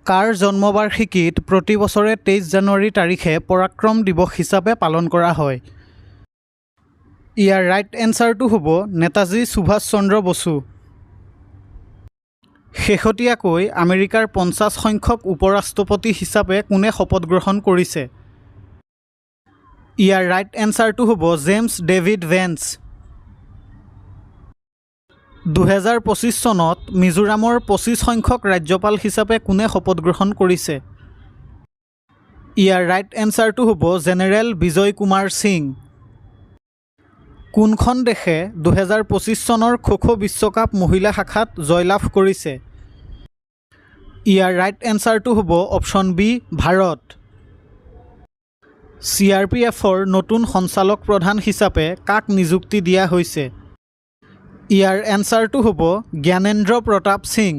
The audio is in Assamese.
কাৰ জন্মবাৰ্ষিকীত প্ৰতি বছৰে 23 জানুৱাৰী তাৰিখে পৰাক্ৰম দিৱস হিচাপে পালন কৰা হয়? ইয়াৰ ৰাইট এনচাৰটো হ'ব নেতাজী সুভাষ চন্দ্ৰ বসু। শেহতীয়াকৈ আমেৰিকাৰ 50 সংখ্যক উপৰাষ্ট্ৰপতি হিচাপে কোনে শপত গ্ৰহণ কৰিছে? ইয়াৰ ৰাইট এনচাৰটো হ'ব জেমছ ডেভিড ভেন্স। 2025 চনত মিজোৰামৰ 25 সংখ্যক ৰাজ্যপাল হিচাপে কোনে শপত গ্ৰহণ কৰিছে? ইয়াৰ ৰাইট এনচাৰটো হ'ব জেনেৰেল বিজয় কুমাৰ সিং। কোনখন দেশে 2025 চনৰ খো-খো বিশ্বকাপ মহিলা শাখাত জয়লাভ কৰিছে? ইয়াৰ ৰাইট এনচাৰটো হ'ব অপশ্যন বি ভাৰত। CRPFৰ নতুন সঞ্চালক প্ৰধান হিচাপে কাক নিযুক্তি দিয়া হৈছে? ইয়াৰ এনচাৰটো হ'ব জ্ঞানেন্দ্ৰ প্ৰতাপ সিং।